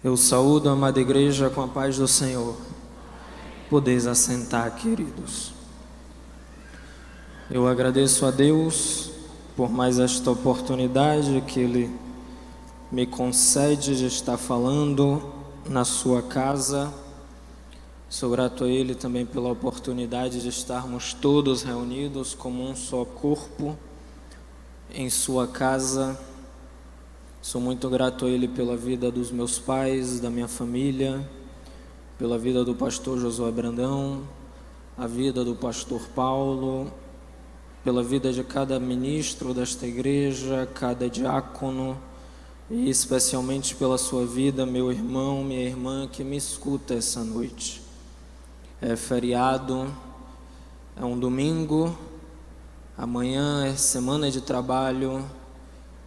Eu saúdo a amada igreja com a paz do Senhor. Podeis assentar, queridos. Eu agradeço a Deus por mais esta oportunidade que Ele me concede de estar falando na sua casa. Sou grato a Ele também pela oportunidade de estarmos todos reunidos como um só corpo em sua casa. Sou muito grato a Ele pela vida dos meus pais, da minha família, pela vida do pastor Josué Brandão, a vida do pastor Paulo, pela vida de cada ministro desta igreja, cada diácono, e especialmente pela sua vida, meu irmão, minha irmã que me escuta essa noite. É feriado, é um domingo, amanhã é semana de trabalho,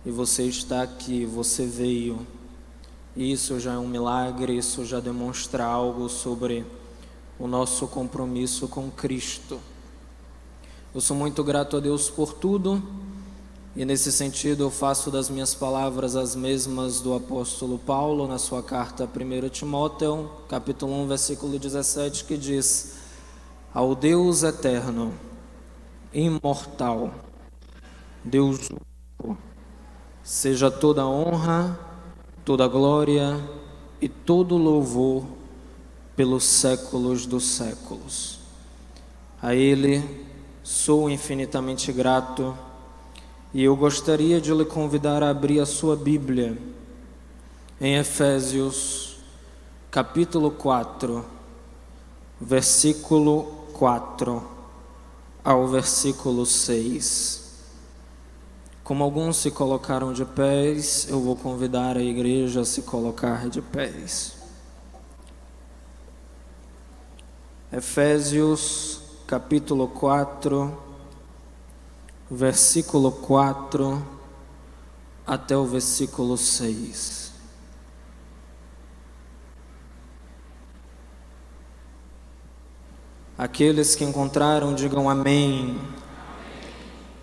e você está aqui, você veio. Isso já é um milagre, isso já demonstra algo sobre o nosso compromisso com Cristo. Eu sou muito grato a Deus por tudo, e nesse sentido eu faço das minhas palavras as mesmas do apóstolo Paulo na sua carta a 1 Timóteo, capítulo 1, versículo 17, que diz: ao Deus eterno, imortal, Deus único, seja toda honra, toda glória e todo louvor pelos séculos dos séculos. A Ele sou infinitamente grato, e eu gostaria de lhe convidar a abrir a sua Bíblia em Efésios, capítulo 4, versículo 4 ao versículo 6. Como alguns se colocaram de pés, eu vou convidar a igreja a se colocar de pés. Efésios, capítulo 4, versículo 4 até o versículo 6. Aqueles que encontraram, digam amém.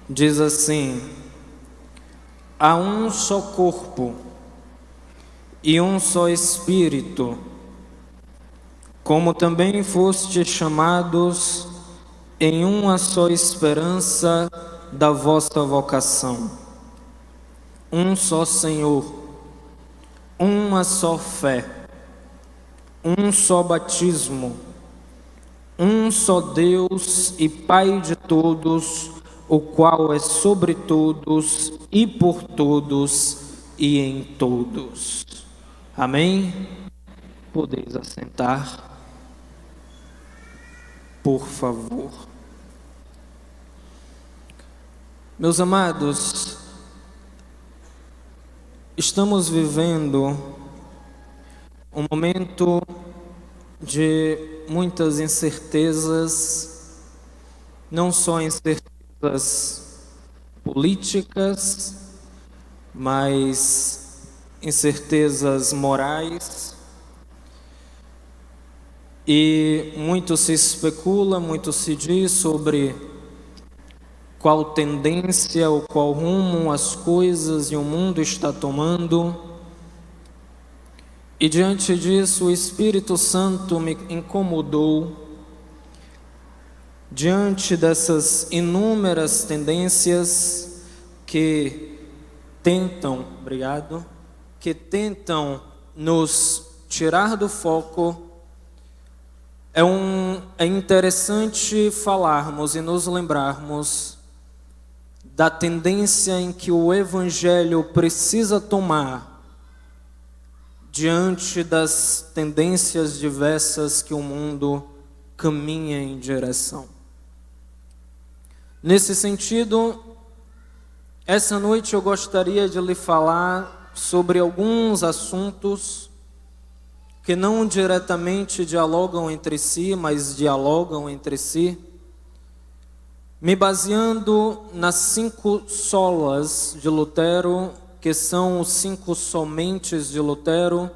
Diz assim: há um só corpo e um só Espírito, como também fostes chamados em uma só esperança da vossa vocação. Um só Senhor, uma só fé, um só batismo, um só Deus e Pai de todos, o qual é sobre todos e por todos e em todos. Amém? Podeis assentar, por favor. Meus amados, estamos vivendo um momento de muitas incertezas, não só incertezas políticas, mas incertezas morais, e muito se especula, muito se diz sobre qual tendência ou qual rumo as coisas e o mundo está tomando. E diante disso, o Espírito Santo me incomodou, diante dessas inúmeras tendências que tentam, nos tirar do foco. É interessante falarmos e nos lembrarmos da tendência em que o Evangelho precisa tomar diante das tendências diversas que o mundo caminha em direção. Nesse sentido, essa noite eu gostaria de lhe falar sobre alguns assuntos que não diretamente dialogam entre si, mas dialogam entre si, me baseando nas 5 solas de Lutero, que são os 5 somentes de Lutero,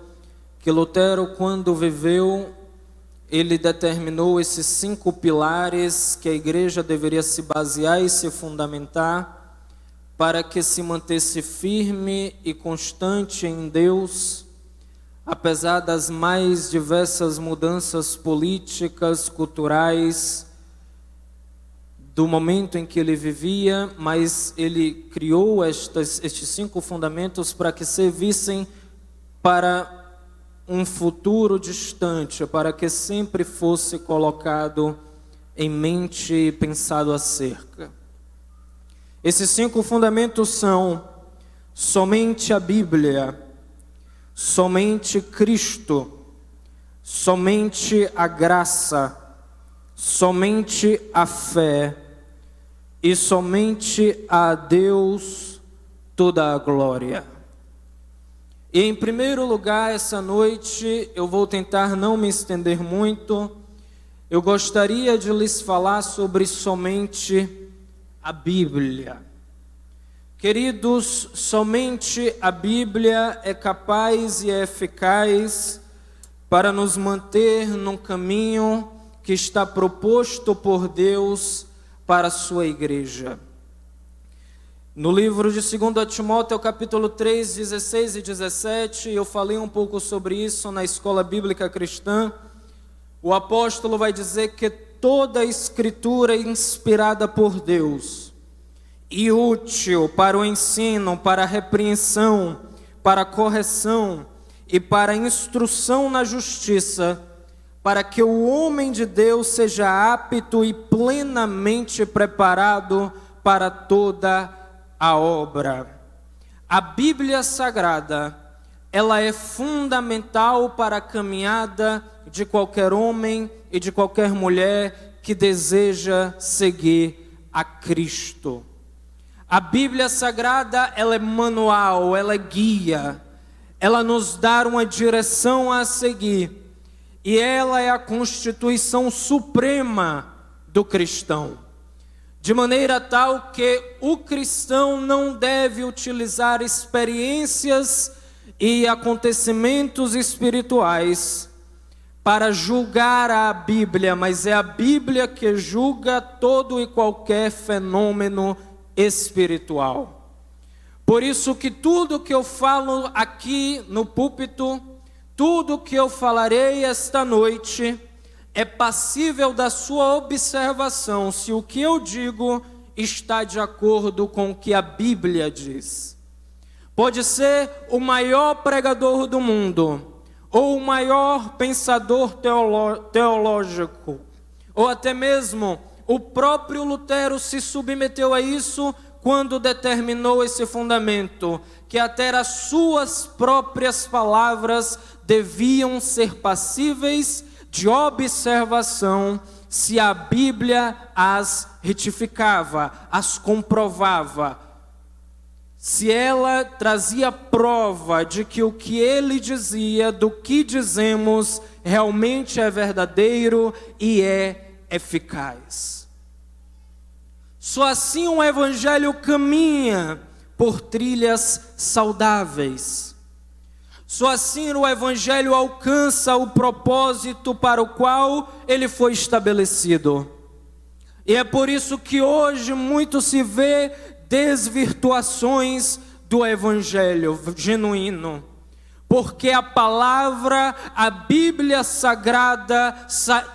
que Lutero, quando viveu, ele determinou esses 5 pilares que a igreja deveria se basear e se fundamentar para que se mantesse firme e constante em Deus, apesar das mais diversas mudanças políticas, culturais, do momento em que ele vivia, mas ele criou estes 5 fundamentos para que servissem para um futuro distante, para que sempre fosse colocado em mente e pensado acerca. Esses 5 fundamentos são: somente a Bíblia, somente Cristo, somente a graça, somente a fé e somente a Deus toda a glória. E em primeiro lugar, essa noite, eu vou tentar não me estender muito. Eu gostaria de lhes falar sobre somente a Bíblia. Queridos, somente a Bíblia é capaz e é eficaz para nos manter num caminho que está proposto por Deus para a sua igreja. No livro de 2 Timóteo, capítulo 3, 16 e 17, eu falei um pouco sobre isso na escola bíblica cristã. O apóstolo vai dizer que toda a escritura é inspirada por Deus e útil para o ensino, para a repreensão, para a correção e para a instrução na justiça, para que o homem de Deus seja apto e plenamente preparado para toda a obra. A Bíblia Sagrada, ela é fundamental para a caminhada de qualquer homem e de qualquer mulher que deseja seguir a Cristo. A Bíblia Sagrada, ela é manual, ela é guia, ela nos dá uma direção a seguir, e ela é a constituição suprema do cristão. De maneira tal que o cristão não deve utilizar experiências e acontecimentos espirituais para julgar a Bíblia, mas é a Bíblia que julga todo e qualquer fenômeno espiritual. Por isso que tudo que eu falo aqui no púlpito, tudo que eu falarei esta noite, é passível da sua observação se o que eu digo está de acordo com o que a Bíblia diz. Pode ser o maior pregador do mundo, ou o maior pensador teológico, ou até mesmo o próprio Lutero se submeteu a isso quando determinou esse fundamento, que até as suas próprias palavras deviam ser passíveis de observação se a Bíblia as retificava, as comprovava, se ela trazia prova de que o que ele dizia, do que dizemos, realmente é verdadeiro e é eficaz. Só assim um evangelho caminha por trilhas saudáveis. Só assim o evangelho alcança o propósito para o qual ele foi estabelecido. E é por isso que hoje muito se vê desvirtuações do evangelho genuíno. Porque a palavra, a Bíblia Sagrada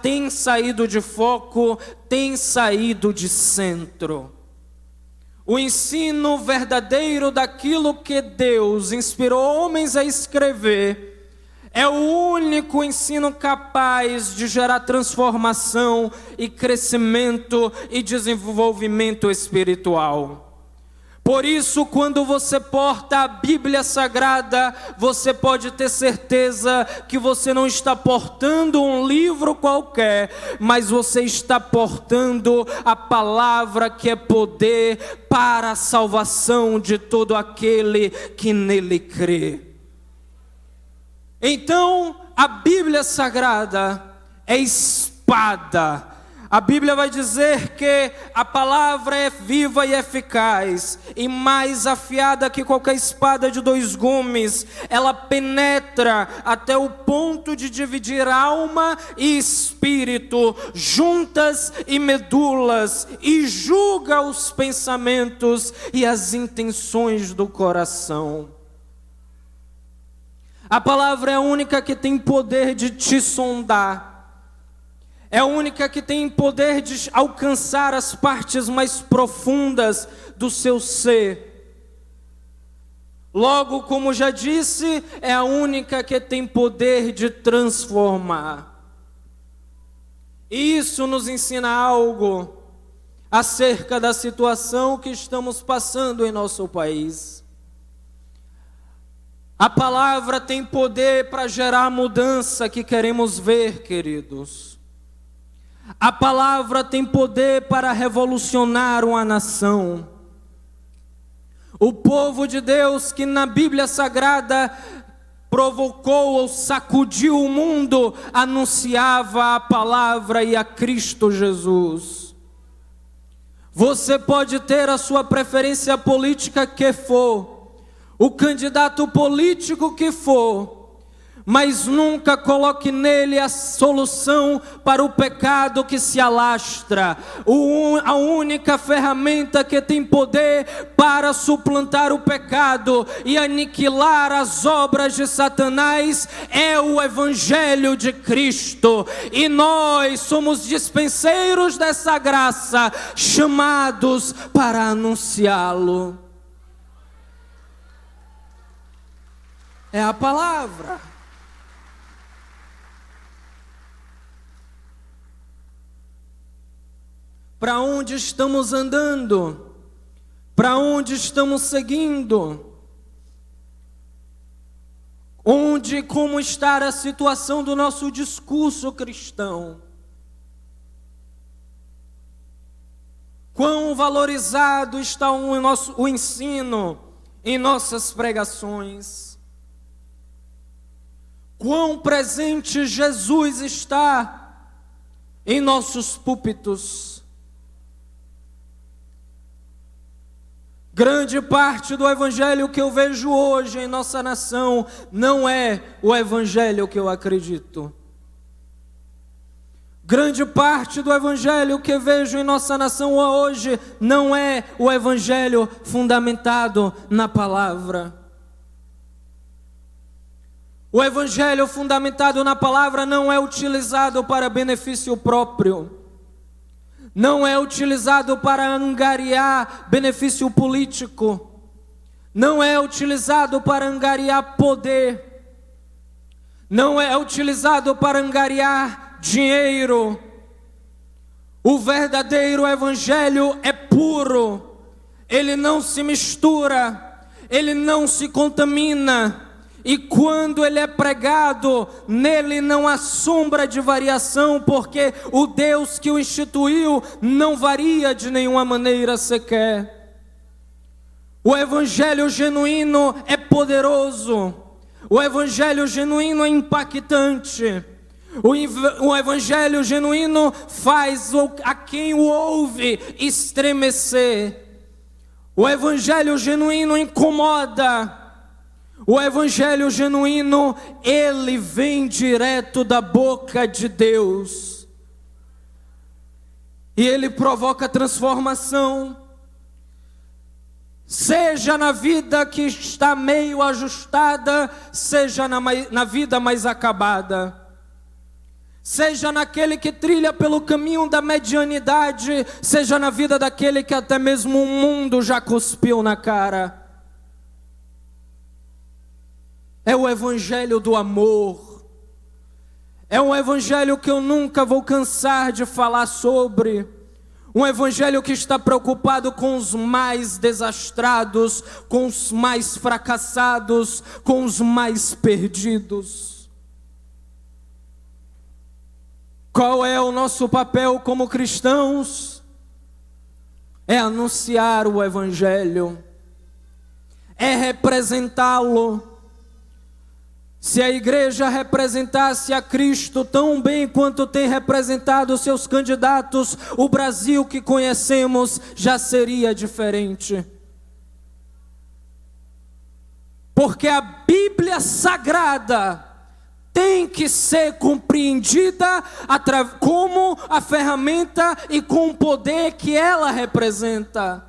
tem saído de foco, tem saído de centro. O ensino verdadeiro daquilo que Deus inspirou homens a escrever é o único ensino capaz de gerar transformação e crescimento e desenvolvimento espiritual. Por isso, quando você porta a Bíblia Sagrada, você pode ter certeza que você não está portando um livro qualquer, mas você está portando a palavra que é poder para a salvação de todo aquele que nele crê. Então, a Bíblia Sagrada é espada. A Bíblia vai dizer que a palavra é viva e eficaz, e mais afiada que qualquer espada de 2 gumes. Ela penetra até o ponto de dividir alma e espírito, juntas e medulas, e julga os pensamentos e as intenções do coração. A palavra é a única que tem poder de te sondar. É a única que tem poder de alcançar as partes mais profundas do seu ser. Logo, como já disse, é a única que tem poder de transformar. E isso nos ensina algo acerca da situação que estamos passando em nosso país. A palavra tem poder para gerar a mudança que queremos ver, queridos. A palavra tem poder para revolucionar uma nação. O povo de Deus que na Bíblia Sagrada provocou ou sacudiu o mundo, anunciava a palavra e a Cristo Jesus. Você pode ter a sua preferência política que for, o candidato político que for, mas nunca coloque nele a solução para o pecado que se alastra. A única ferramenta que tem poder para suplantar o pecado e aniquilar as obras de Satanás é o Evangelho de Cristo. E nós somos dispenseiros dessa graça, chamados para anunciá-lo. É a palavra. Para onde estamos andando? Para onde estamos seguindo? Como está a situação do nosso discurso cristão? Quão valorizado está o ensino em nossas pregações? Quão presente Jesus está em nossos púlpitos? Grande parte do evangelho que eu vejo hoje em nossa nação não é o evangelho que eu acredito. Grande parte do evangelho que vejo em nossa nação hoje não é o evangelho fundamentado na palavra. O evangelho fundamentado na palavra não é utilizado para benefício próprio. Não é utilizado para angariar benefício político. Não é utilizado para angariar poder. Não é utilizado para angariar dinheiro. O verdadeiro evangelho é puro. Ele não se mistura. Ele não se contamina. E quando ele é pregado, nele não há sombra de variação, porque o Deus que o instituiu não varia de nenhuma maneira sequer. O evangelho genuíno é poderoso. O evangelho genuíno é impactante. O evangelho genuíno faz a quem o ouve estremecer. O evangelho genuíno incomoda. O evangelho genuíno, ele vem direto da boca de Deus. E ele provoca transformação. Seja na vida que está meio ajustada, seja na vida mais acabada. Seja naquele que trilha pelo caminho da medianidade, seja na vida daquele que até mesmo o mundo já cuspiu na cara. É o evangelho do amor. É um evangelho que eu nunca vou cansar de falar sobre. Um evangelho que está preocupado com os mais desastrados, com os mais fracassados, com os mais perdidos. Qual é o nosso papel como cristãos? É anunciar o evangelho. É representá-lo. Se a igreja representasse a Cristo tão bem quanto tem representado seus candidatos, o Brasil que conhecemos já seria diferente. Porque a Bíblia Sagrada tem que ser compreendida como a ferramenta e com o poder que ela representa.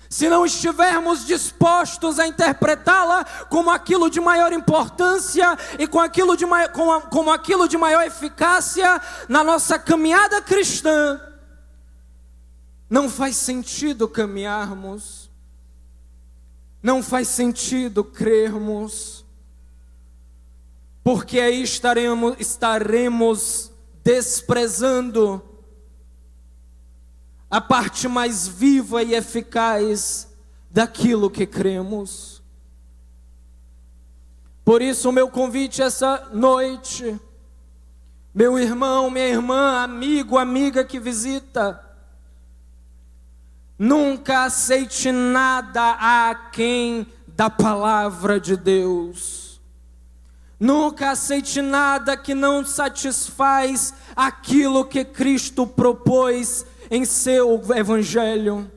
se não estivermos dispostos a interpretá-la como aquilo de maior importância e como aquilo de maior eficácia na nossa caminhada cristã, não faz sentido caminharmos, não faz sentido crermos, porque aí estaremos desprezando a parte mais viva e eficaz daquilo que cremos. Por isso o meu convite essa noite, meu irmão, minha irmã, amigo, amiga que visita, nunca aceite nada aquém da palavra de Deus. Nunca aceite nada que não satisfaz aquilo que Cristo propôs em seu evangelho.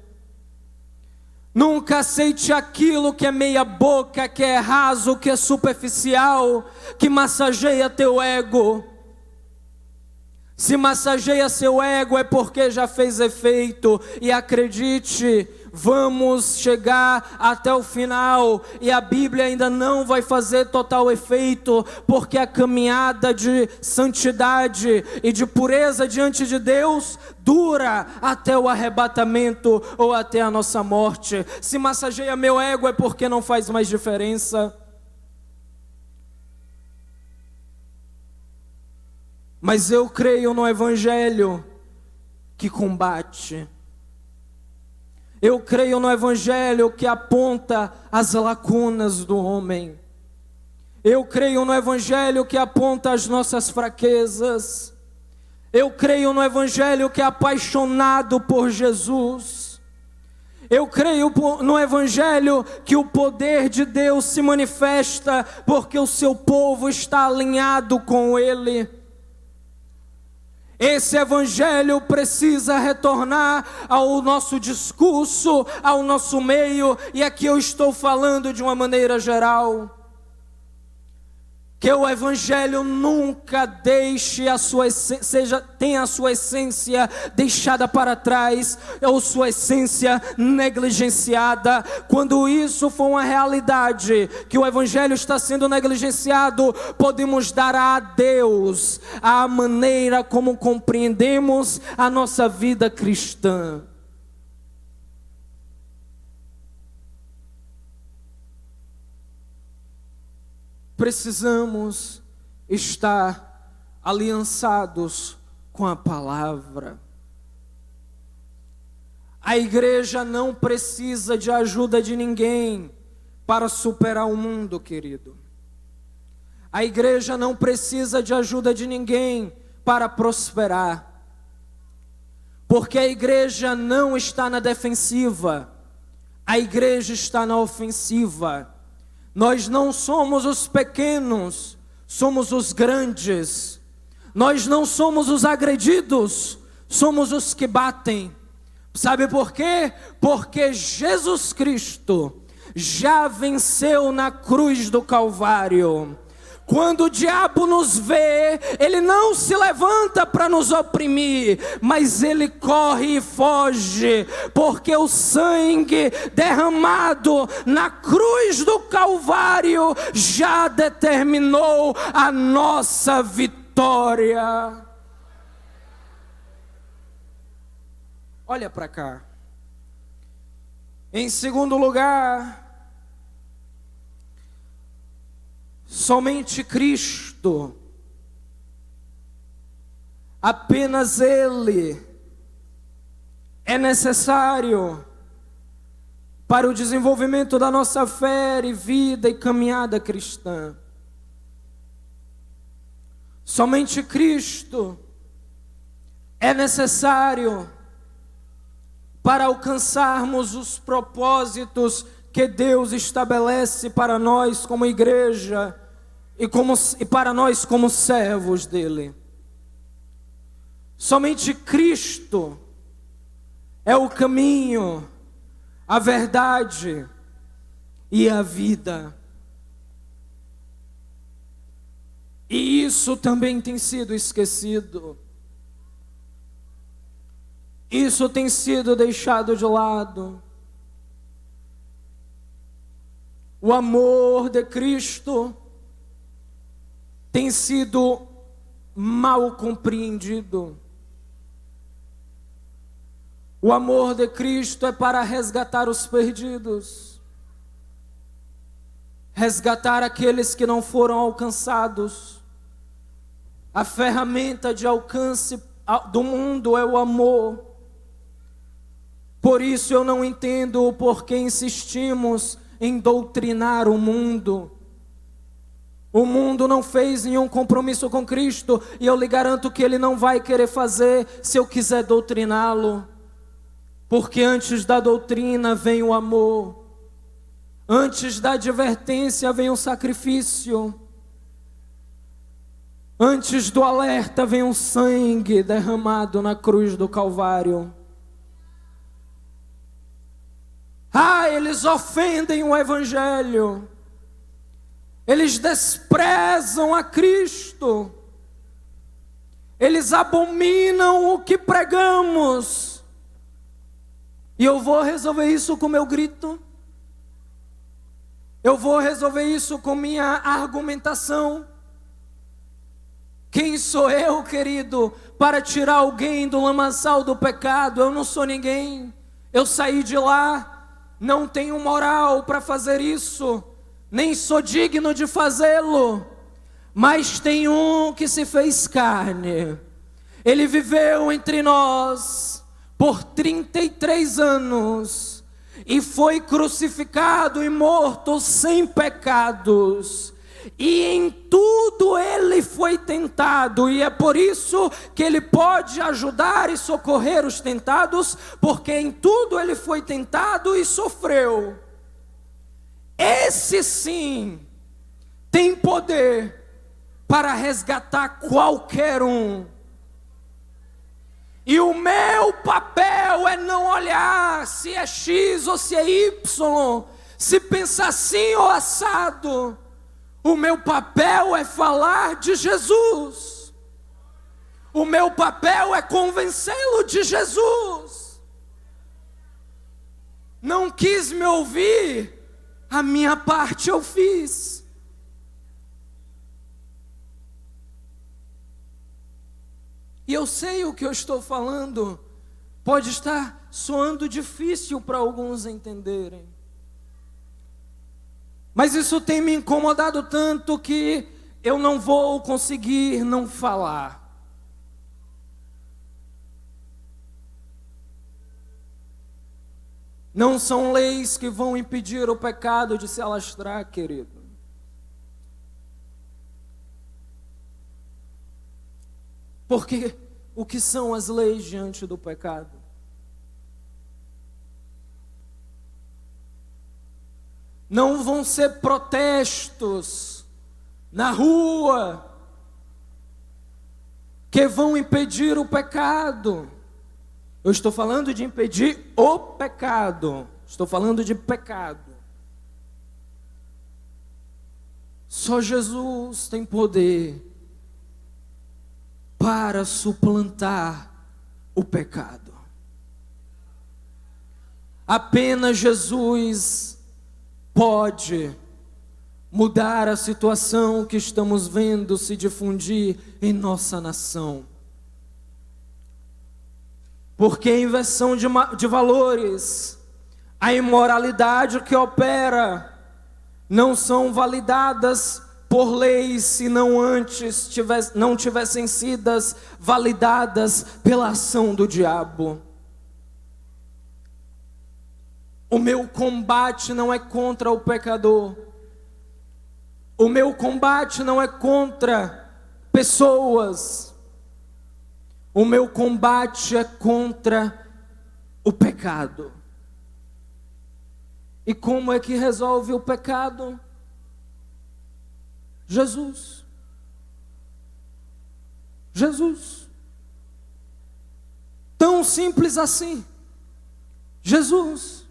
Nunca aceite aquilo que é meia boca, que é raso, que é superficial, que massageia teu ego. Se massageia seu ego é porque já fez efeito, e acredite, vamos chegar até o final, e a Bíblia ainda não vai fazer total efeito, porque a caminhada de santidade e de pureza diante de Deus dura até o arrebatamento ou até a nossa morte. Se massageia meu ego é porque não faz mais diferença. Mas eu creio no evangelho que combate. Eu creio no evangelho que aponta as lacunas do homem. Eu creio no evangelho que aponta as nossas fraquezas. Eu creio no evangelho que é apaixonado por Jesus. Eu creio no evangelho que o poder de Deus se manifesta porque o seu povo está alinhado com ele. Esse evangelho precisa retornar ao nosso discurso, ao nosso meio, e aqui eu estou falando de uma maneira geral. Que o evangelho nunca deixe a sua essência, tenha a sua essência deixada para trás, ou sua essência negligenciada. Quando isso for uma realidade, que o evangelho está sendo negligenciado, podemos dar a Deus a maneira como compreendemos a nossa vida cristã. Precisamos estar aliançados com a palavra. A igreja não precisa de ajuda de ninguém para superar o mundo, querido. A igreja não precisa de ajuda de ninguém para prosperar. Porque a igreja não está na defensiva, a igreja está na ofensiva. Nós não somos os pequenos, somos os grandes. Nós não somos os agredidos, somos os que batem. Sabe por quê? Porque Jesus Cristo já venceu na cruz do Calvário. Quando o diabo nos vê, ele não se levanta para nos oprimir, mas ele corre e foge, porque o sangue derramado na cruz do Calvário já determinou a nossa vitória. Olha para cá. Em segundo lugar, somente Cristo, apenas Ele é necessário para o desenvolvimento da nossa fé e vida e caminhada cristã. Somente Cristo é necessário para alcançarmos os propósitos que Deus estabelece para nós como igreja e para nós como servos dele. Somente Cristo é o caminho, a verdade e a vida. E isso também tem sido esquecido. Isso tem sido deixado de lado. O amor de Cristo tem sido mal compreendido. O amor de Cristo é para resgatar os perdidos, resgatar aqueles que não foram alcançados. A ferramenta de alcance do mundo é o amor. Por isso eu não entendo o porquê insistimos em doutrinar o mundo. O mundo não fez nenhum compromisso com Cristo, e eu lhe garanto que ele não vai querer fazer se eu quiser doutriná-lo. Porque antes da doutrina vem o amor, antes da advertência vem o sacrifício, antes do alerta vem o sangue derramado na cruz do Calvário. Eles ofendem o Evangelho, eles desprezam a Cristo, eles abominam o que pregamos. E eu vou resolver isso com meu grito, eu vou resolver isso com minha argumentação. Quem sou eu, querido, para tirar alguém do lamaçal do pecado? Eu não sou ninguém, eu saí de lá. Não tenho moral para fazer isso, nem sou digno de fazê-lo. Mas tem um que se fez carne. Ele viveu entre nós por 33 anos e foi crucificado e morto sem pecados. E em tudo ele foi tentado, e é por isso que ele pode ajudar e socorrer os tentados, porque em tudo ele foi tentado e sofreu. Esse sim tem poder para resgatar qualquer um. E o meu papel é não olhar se é X ou se é Y, se pensar assim ou assado. O meu papel é falar de Jesus. O meu papel é convencê-lo de Jesus. Não quis me ouvir, a minha parte eu fiz. E eu sei o que eu estou falando pode estar soando difícil para alguns entenderem. Mas isso tem me incomodado tanto que eu não vou conseguir não falar. Não são leis que vão impedir o pecado de se alastrar, querido. Porque o que são as leis diante do pecado? Não vão ser protestos na rua que vão impedir o pecado. Eu estou falando de impedir o pecado. Estou falando de pecado. Só Jesus tem poder para suplantar o pecado. Apenas Jesus pode mudar a situação que estamos vendo se difundir em nossa nação. Porque a inversão de valores, a imoralidade que opera, não são validadas por leis se não antes não tivessem sido validadas pela ação do diabo. O meu combate não é contra o pecador. O meu combate não é contra pessoas. O meu combate é contra o pecado. E como é que resolve o pecado? Jesus. Jesus. Tão simples assim. Jesus.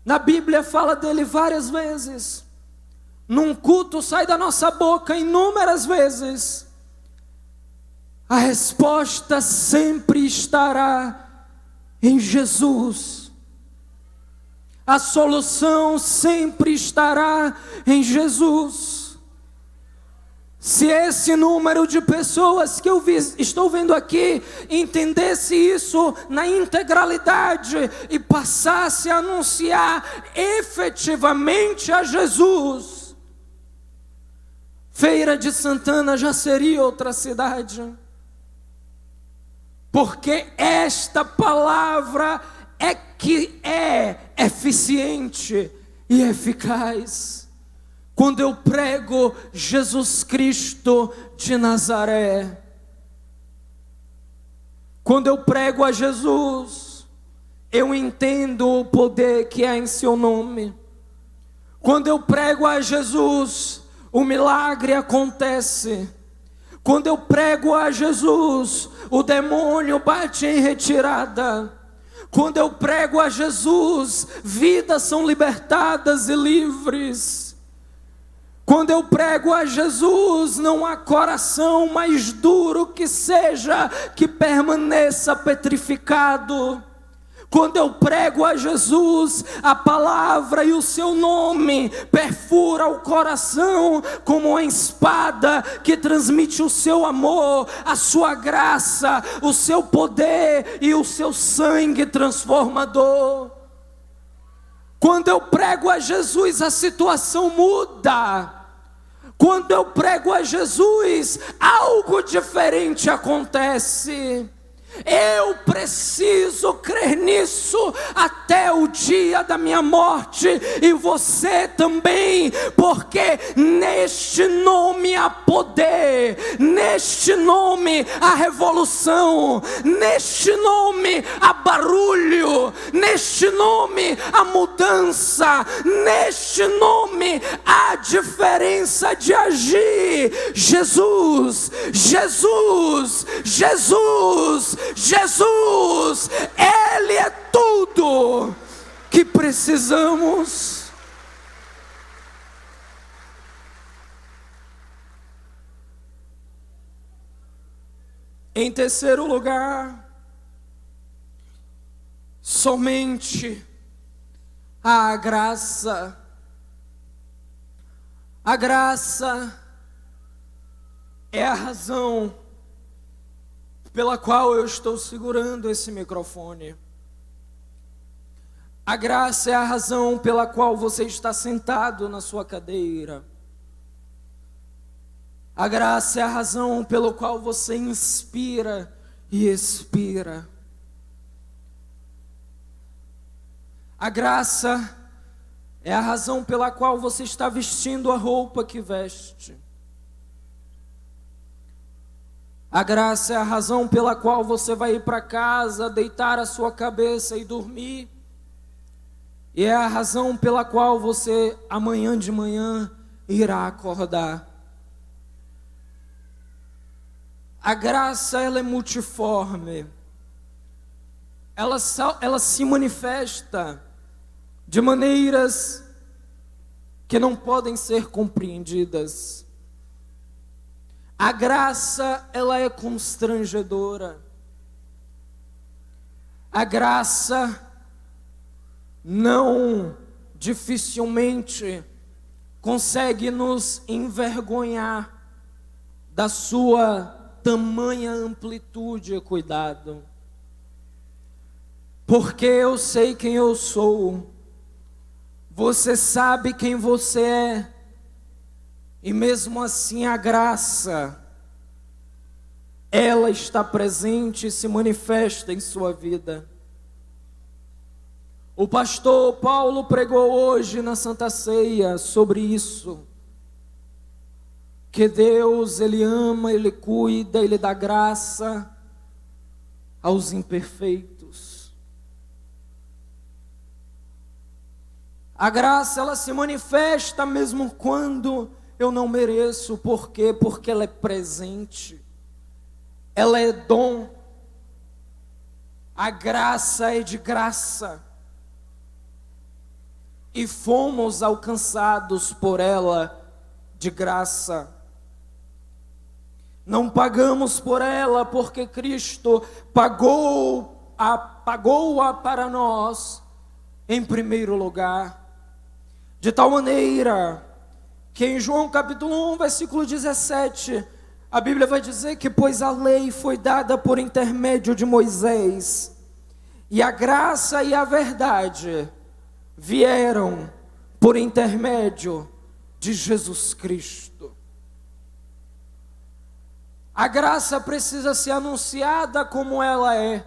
Na Bíblia fala dele várias vezes. Num culto sai da nossa boca inúmeras vezes. A resposta sempre estará em Jesus. A solução sempre estará em Jesus. Se esse número de pessoas que estou vendo aqui entendesse isso na integralidade e passasse a anunciar efetivamente a Jesus, Feira de Santana já seria outra cidade. Porque esta palavra é que é eficiente e eficaz. Quando eu prego Jesus Cristo de Nazaré, quando eu prego a Jesus, eu entendo o poder que há em seu nome. Quando eu prego a Jesus, o milagre acontece. Quando eu prego a Jesus, o demônio bate em retirada. Quando eu prego a Jesus, vidas são libertadas e livres. Quando eu prego a Jesus, não há coração mais duro que seja, que permaneça petrificado. Quando eu prego a Jesus, a palavra e o seu nome perfura o coração como uma espada que transmite o seu amor, a sua graça, o seu poder e o seu sangue transformador. Quando eu prego a Jesus, a situação muda. Quando eu prego a Jesus, algo diferente acontece. Eu preciso crer nisso até o dia da minha morte, e você também, porque neste nome há poder, neste nome há revolução, neste nome há barulho, neste nome há mudança, neste nome há diferença de agir. Jesus, Jesus, Jesus, Jesus, Ele é tudo que precisamos. Em terceiro lugar, somente a graça. A graça é a razão pela qual eu estou segurando esse microfone. A graça é a razão pela qual você está sentado na sua cadeira. A graça é a razão pela qual você inspira e expira. A graça é a razão pela qual você está vestindo a roupa que veste. A graça é a razão pela qual você vai ir para casa, deitar a sua cabeça e dormir. E é a razão pela qual você amanhã de manhã irá acordar. A graça, ela é multiforme. Ela se manifesta de maneiras que não podem ser compreendidas. A graça, ela é constrangedora. A graça não dificilmente consegue nos envergonhar da sua tamanha amplitude e cuidado. Porque eu sei quem eu sou, você sabe quem você é, e mesmo assim a graça, ela está presente e se manifesta em sua vida. O pastor Paulo pregou hoje na Santa Ceia sobre isso, que Deus, Ele ama, Ele cuida, Ele dá graça aos imperfeitos. A graça, ela se manifesta mesmo quando eu não mereço. Por quê? Porque ela é presente, ela é dom. A graça é de graça, e fomos alcançados por ela de graça. Não pagamos por ela, porque Cristo pagou-a para nós em primeiro lugar. De tal maneira que em João capítulo 1, versículo 17, a Bíblia vai dizer que pois a lei foi dada por intermédio de Moisés, e a graça e a verdade vieram por intermédio de Jesus Cristo. A graça precisa ser anunciada como ela é.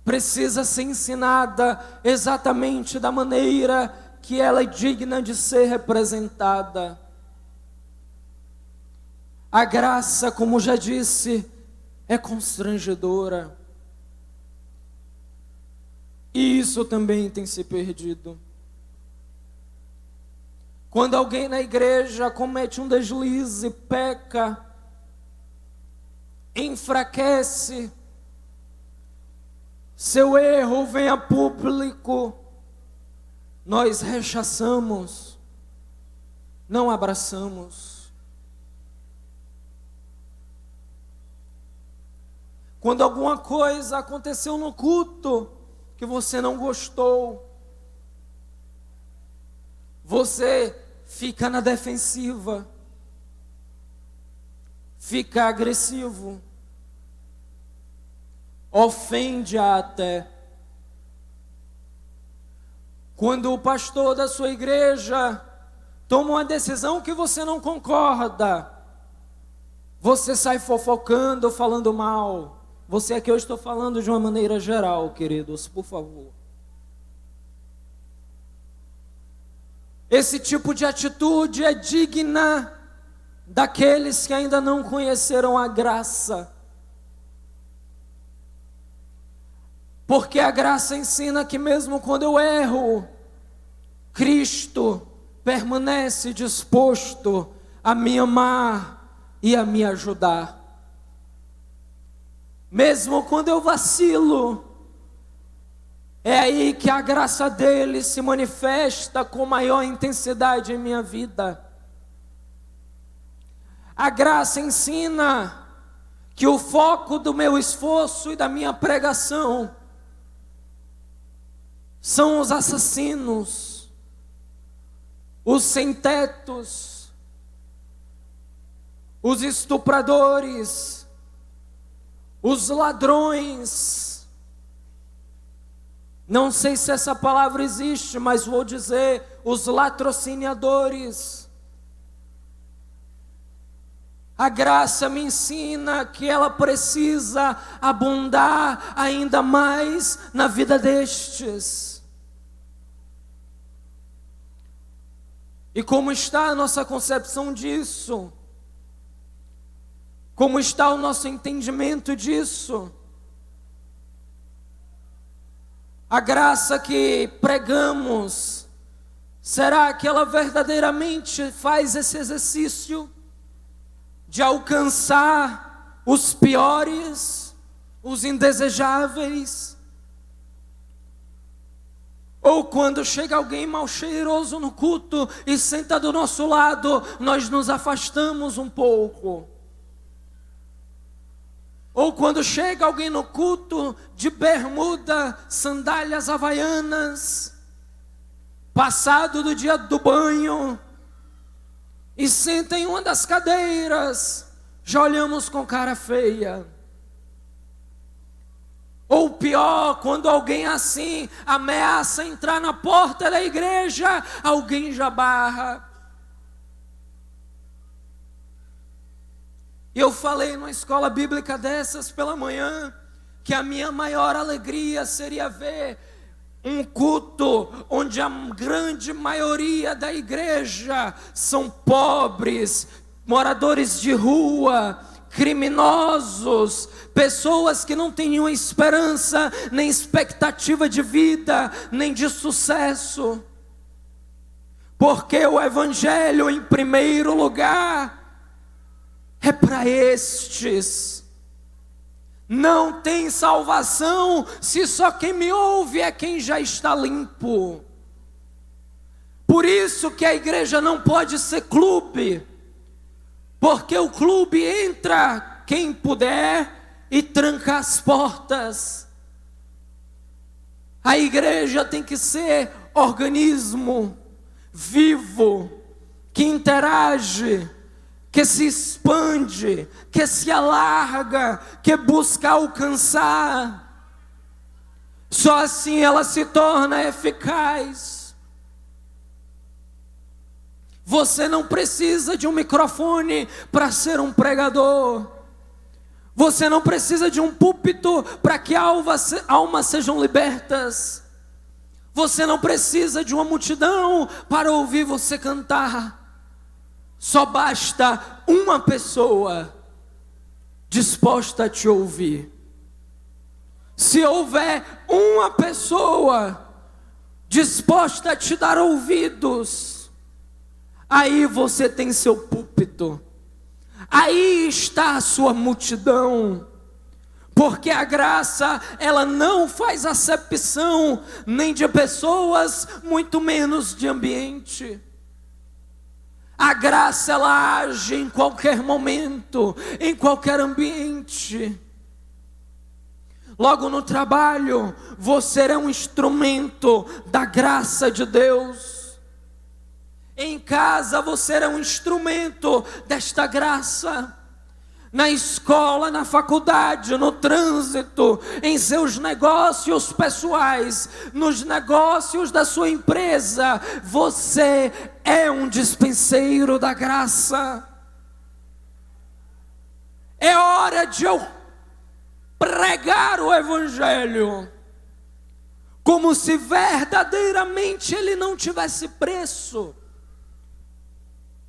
Precisa ser ensinada exatamente da maneira que ela é digna de ser representada. A graça, como já disse, é constrangedora. E isso também tem se perdido. Quando alguém na igreja comete um deslize, peca, enfraquece, seu erro vem a público, nós rechaçamos, não abraçamos. Quando alguma coisa aconteceu no culto que você não gostou, você fica na defensiva, fica agressivo, ofende até. Quando o pastor da sua igreja toma uma decisão que você não concorda, você sai fofocando, falando mal. Você aqui eu estou falando de uma maneira geral, queridos, por favor. Esse tipo de atitude é digna daqueles que ainda não conheceram a graça. Porque a graça ensina que mesmo quando eu erro, Cristo permanece disposto a me amar e a me ajudar. Mesmo quando eu vacilo, é aí que a graça dele se manifesta com maior intensidade em minha vida. A graça ensina que o foco do meu esforço e da minha pregação são os assassinos, os sem-tetos, os estupradores, os ladrões. Não sei se essa palavra existe, mas vou dizer os latrociniadores. A graça me ensina que ela precisa abundar ainda mais na vida destes. E como está a nossa concepção disso? Como está o nosso entendimento disso? A graça que pregamos, será que ela verdadeiramente faz esse exercício de alcançar os piores, os indesejáveis? Ou quando chega alguém mal cheiroso no culto e senta do nosso lado, nós nos afastamos um pouco? Ou quando chega alguém no culto de bermuda, sandálias havaianas, passado do dia do banho, e senta em uma das cadeiras, já olhamos com cara feia. Ou pior, quando alguém assim ameaça entrar na porta da igreja, alguém já barra. Eu falei numa escola bíblica dessas pela manhã, que a minha maior alegria seria ver um culto onde a grande maioria da igreja são pobres, moradores de rua, criminosos, pessoas que não têm nenhuma esperança, nem expectativa de vida, nem de sucesso. Porque o evangelho, em primeiro lugar, é para estes. Não tem salvação se só quem me ouve é quem já está limpo. Por isso que a igreja não pode ser clube, porque o clube entra quem puder e tranca as portas. A igreja tem que ser organismo vivo, que interage, que se expande, que se alarga, que busca alcançar. Só assim ela se torna eficaz. Você não precisa de um microfone para ser um pregador. Você não precisa de um púlpito para que almas sejam libertas. Você não precisa de uma multidão para ouvir você cantar. Só basta uma pessoa disposta a te ouvir. Se houver uma pessoa disposta a te dar ouvidos, aí você tem seu púlpito. Aí está a sua multidão. Porque a graça, ela não faz acepção nem de pessoas, muito menos de ambiente. A graça, ela age em qualquer momento, em qualquer ambiente. Logo no trabalho, você é um instrumento da graça de Deus. Em casa, você é um instrumento desta graça. Na escola, na faculdade, no trânsito, em seus negócios pessoais, nos negócios da sua empresa, você é um dispenseiro da graça. É hora de eu pregar o Evangelho como se verdadeiramente ele não tivesse preço.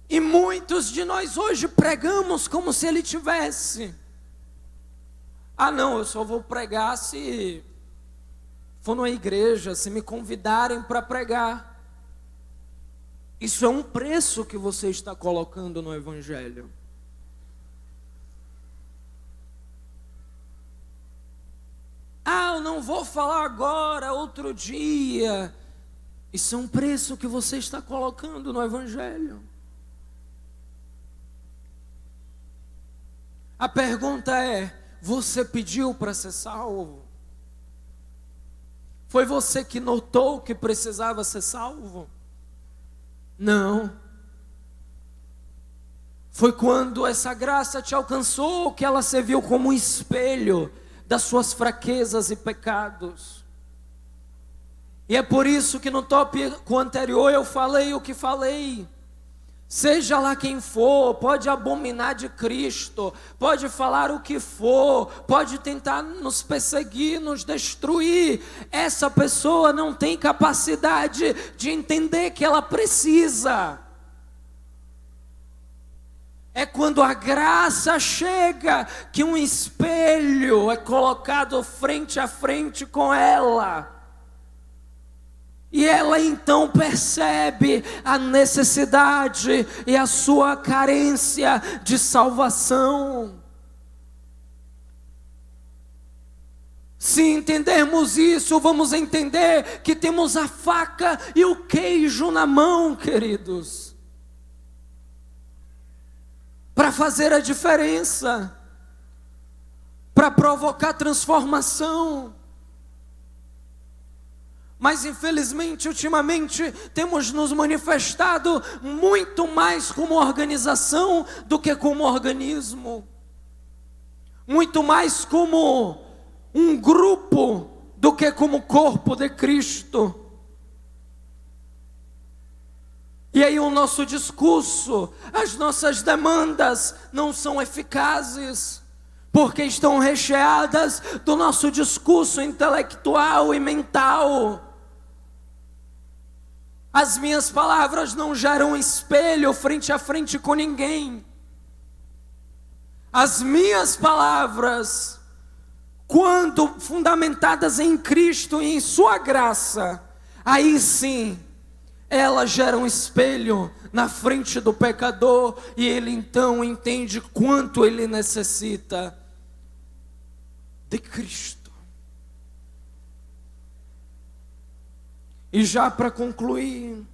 E muitos de nós hoje pregamos como se ele tivesse. Ah não, eu só vou pregar se for numa igreja, se me convidarem para pregar. Isso é um preço que você está colocando no Evangelho. Ah, eu não vou falar agora, outro dia. Isso é um preço que você está colocando no Evangelho. A pergunta é: você pediu para ser salvo? Foi você que notou que precisava ser salvo? Não. Foi quando essa graça te alcançou que ela serviu como um espelho das suas fraquezas e pecados. E é por isso que no tópico anterior eu falei o que falei. Seja lá quem for, pode abominar de Cristo, pode falar o que for, pode tentar nos perseguir, nos destruir. Essa pessoa não tem capacidade de entender que ela precisa. É quando a graça chega que um espelho é colocado frente a frente com ela. E ela então percebe a necessidade e a sua carência de salvação. Se entendermos isso, vamos entender que temos a faca e o queijo na mão, queridos, para fazer a diferença, para provocar transformação. Mas infelizmente, ultimamente, temos nos manifestado muito mais como organização do que como organismo. Muito mais como um grupo do que como corpo de Cristo. E aí o nosso discurso, as nossas demandas não são eficazes, porque estão recheadas do nosso discurso intelectual e mental. As minhas palavras não geram espelho frente a frente com ninguém. As minhas palavras, quando fundamentadas em Cristo e em sua graça, aí sim, elas geram espelho na frente do pecador, e ele então entende quanto ele necessita de Cristo. E já para concluir,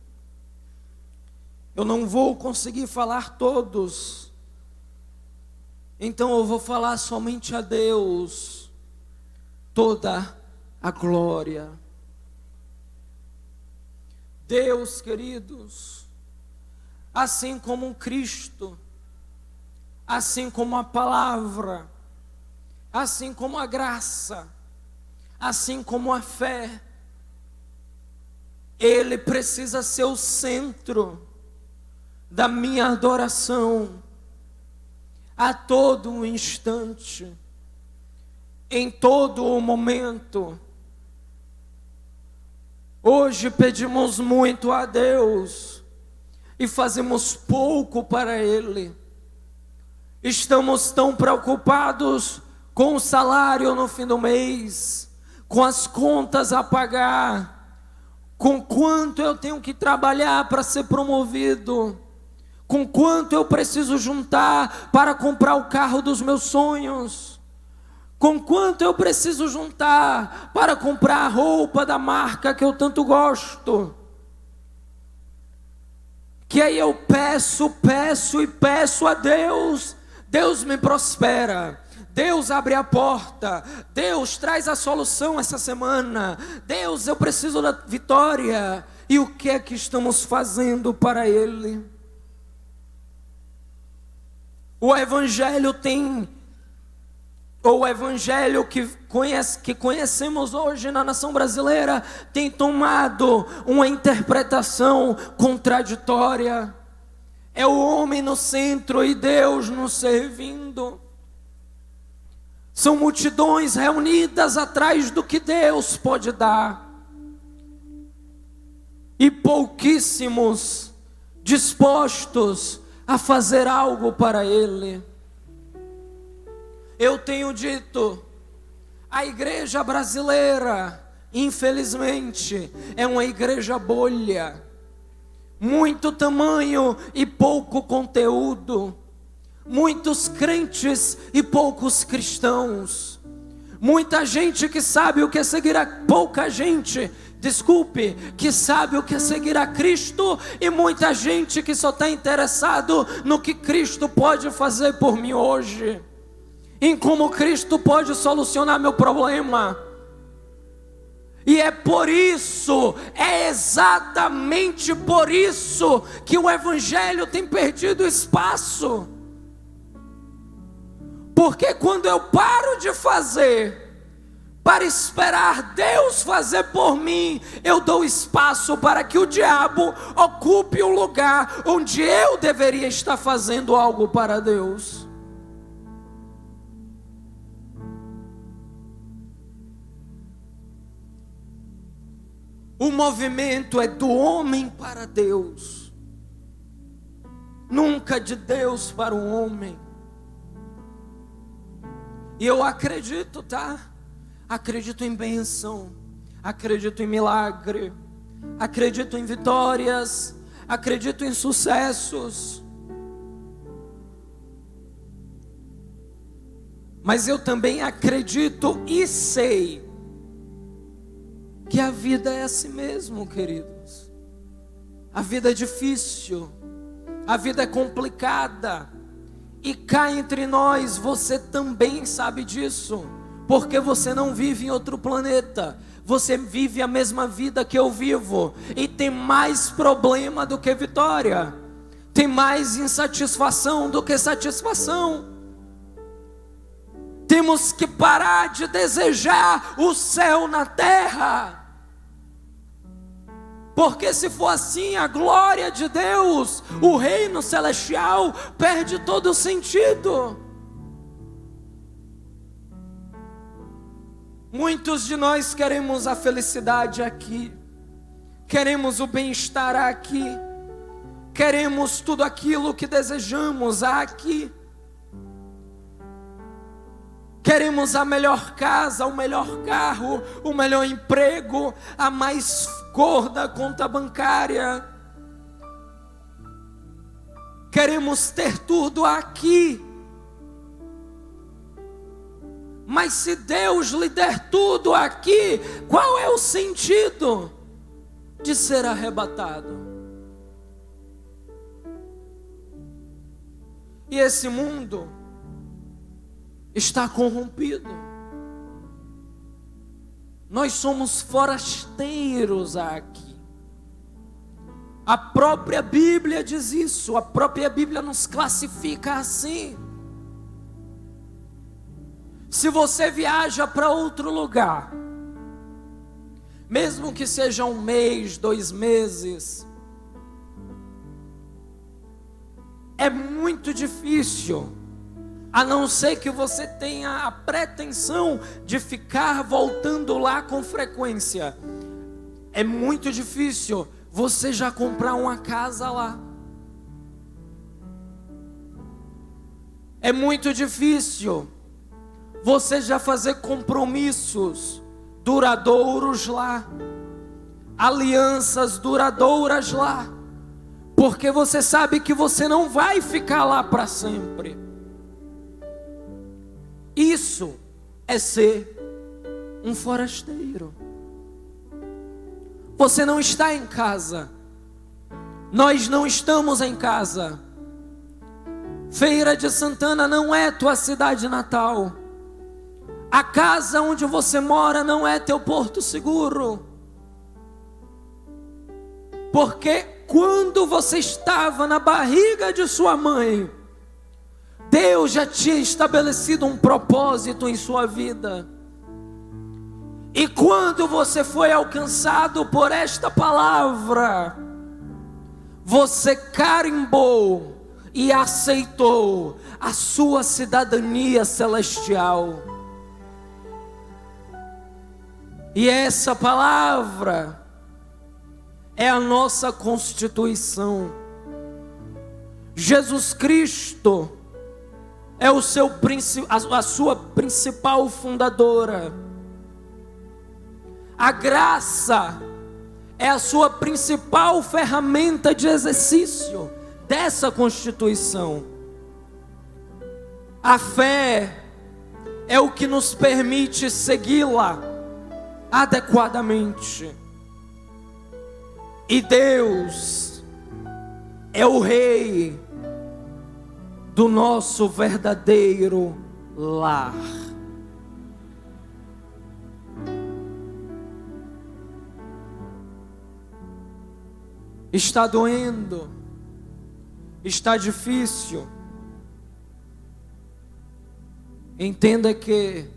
eu não vou conseguir falar todos, então eu vou falar somente a Deus toda a glória. Deus, queridos, assim como Cristo, assim como a palavra, assim como a graça, assim como a fé, Ele precisa ser o centro da minha adoração a todo instante, em todo o momento. Hoje pedimos muito a Deus e fazemos pouco para Ele. Estamos tão preocupados com o salário no fim do mês, com as contas a pagar, com quanto eu tenho que trabalhar para ser promovido, com quanto eu preciso juntar para comprar o carro dos meus sonhos, com quanto eu preciso juntar para comprar a roupa da marca que eu tanto gosto. Que aí eu peço e peço a Deus, Deus me prospera, Deus abre a porta, Deus traz a solução essa semana, Deus, eu preciso da vitória. E o que é que estamos fazendo para Ele? O Evangelho que conhecemos hoje na nação brasileira tem tomado uma interpretação contraditória. É o homem no centro e Deus nos servindo. São multidões reunidas atrás do que Deus pode dar, e pouquíssimos dispostos a fazer algo para Ele. Eu tenho dito, a igreja brasileira, infelizmente, é uma igreja bolha, muito tamanho e pouco conteúdo, muitos crentes e poucos cristãos, muita gente que sabe o que é seguir a que sabe o que é seguir a Cristo, e muita gente que só está interessado no que Cristo pode fazer por mim hoje, em como Cristo pode solucionar meu problema. E é exatamente por isso que o Evangelho tem perdido espaço. Porque quando eu paro de fazer para esperar Deus fazer por mim, eu dou espaço para que o diabo ocupe o lugar onde eu deveria estar fazendo algo para Deus. O movimento é do homem para Deus, nunca de Deus para o homem. E eu acredito, acredito em bênção, acredito em milagre, acredito em vitórias, acredito em sucessos. Mas eu também acredito e sei que a vida é assim mesmo, queridos. A vida é difícil, a vida é complicada, e cá entre nós você também sabe disso, porque você não vive em outro planeta, você vive a mesma vida que eu vivo, e tem mais problema do que vitória, tem mais insatisfação do que satisfação. Temos que parar de desejar o céu na terra, porque se for assim, a glória de Deus, o reino celestial, perde todo o sentido. Muitos de nós queremos a felicidade aqui, queremos o bem-estar aqui, queremos tudo aquilo que desejamos aqui. Queremos a melhor casa, o melhor carro, o melhor emprego, a mais gorda conta bancária. Queremos ter tudo aqui. Mas se Deus lhe der tudo aqui, qual é o sentido de ser arrebatado? E esse mundo está corrompido. Nós somos forasteiros aqui. A própria Bíblia diz isso, a própria Bíblia nos classifica assim. Se você viaja para outro lugar, mesmo que seja 1 mês, 2 meses, é muito difícil, a não ser que você tenha a pretensão de ficar voltando lá com frequência. É muito difícil você já comprar uma casa lá. É muito difícil você já fazer compromissos duradouros lá, alianças duradouras lá, porque você sabe que você não vai ficar lá para sempre. Isso é ser um forasteiro. Você não está em casa. Nós não estamos em casa. Feira de Santana não é tua cidade natal. A casa onde você mora não é teu porto seguro. Porque quando você estava na barriga de sua mãe, Deus já tinha estabelecido um propósito em sua vida. E quando você foi alcançado por esta palavra, você carimbou e aceitou a sua cidadania celestial. E essa palavra é a nossa constituição. Jesus Cristo é a sua principal fundadora. A graça é a sua principal ferramenta de exercício dessa constituição. A fé é o que nos permite segui-la adequadamente. E Deus é o Rei do nosso verdadeiro lar. Está doendo, está difícil. Entenda que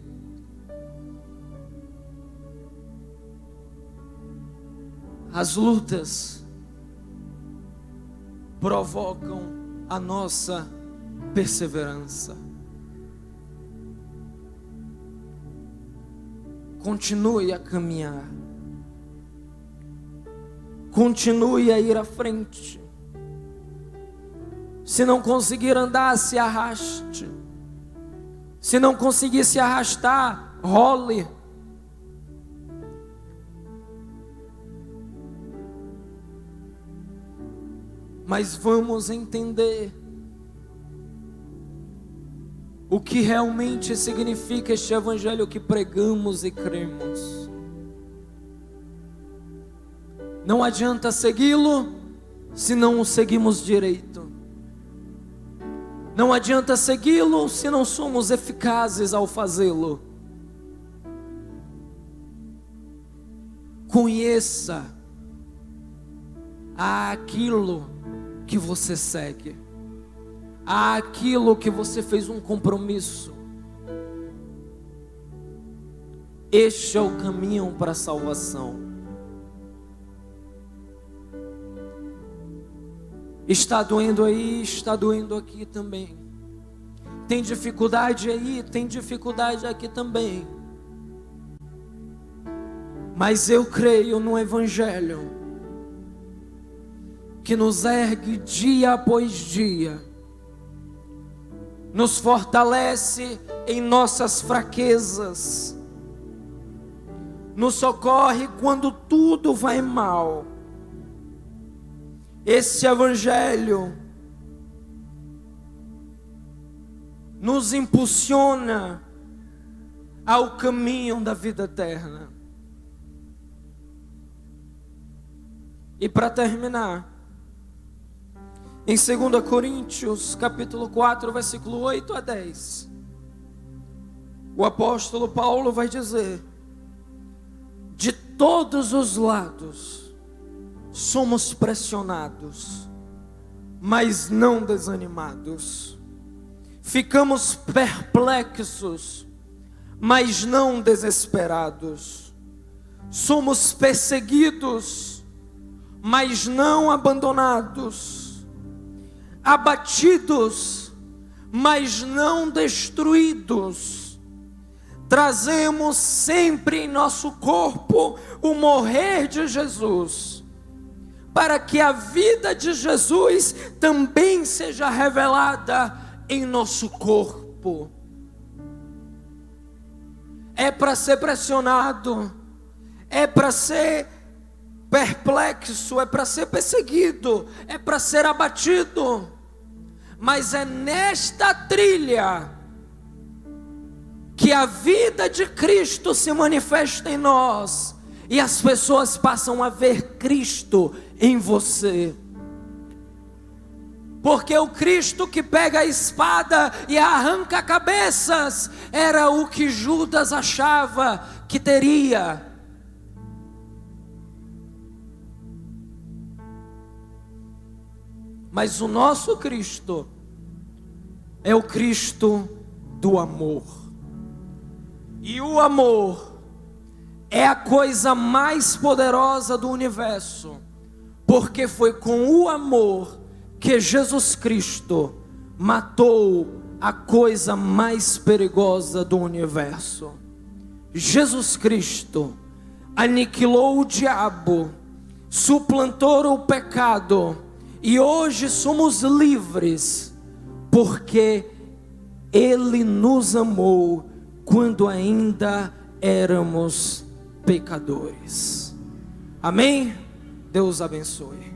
as lutas provocam a nossa perseverança. Continue a caminhar. Continue a ir à frente. Se não conseguir andar, se arraste. Se não conseguir se arrastar, role. Mas vamos entender o que realmente significa este evangelho que pregamos e cremos. Não adianta segui-lo se não o seguimos direito. Não adianta segui-lo se não somos eficazes ao fazê-lo. Conheça aquilo que você segue, aquilo que você fez um compromisso. Este é o caminho para a salvação. Está doendo aí, está doendo aqui também. Tem dificuldade aí, tem dificuldade aqui também. Mas eu creio no Evangelho que nos ergue dia após dia, nos fortalece em nossas fraquezas, nos socorre quando tudo vai mal. Esse Evangelho nos impulsiona ao caminho da vida eterna. E para terminar, em 2 Coríntios, capítulo 4, versículo 8 a 10, o apóstolo Paulo vai dizer: de todos os lados somos pressionados, mas não desanimados. Ficamos perplexos, mas não desesperados. Somos perseguidos, mas não abandonados. Abatidos, mas não destruídos. Trazemos sempre em nosso corpo o morrer de Jesus, para que a vida de Jesus também seja revelada em nosso corpo. É para ser pressionado, é para ser perplexo, é para ser perseguido, é para ser abatido, mas é nesta trilha que a vida de Cristo se manifesta em nós, e as pessoas passam a ver Cristo em você. Porque o Cristo que pega a espada e arranca cabeças era o que Judas achava que teria. Mas o nosso Cristo é o Cristo do amor. E o amor é a coisa mais poderosa do universo, porque foi com o amor que Jesus Cristo matou a coisa mais perigosa do universo. Jesus Cristo aniquilou o diabo, suplantou o pecado, e hoje somos livres, porque Ele nos amou quando ainda éramos pecadores. Amém? Deus abençoe.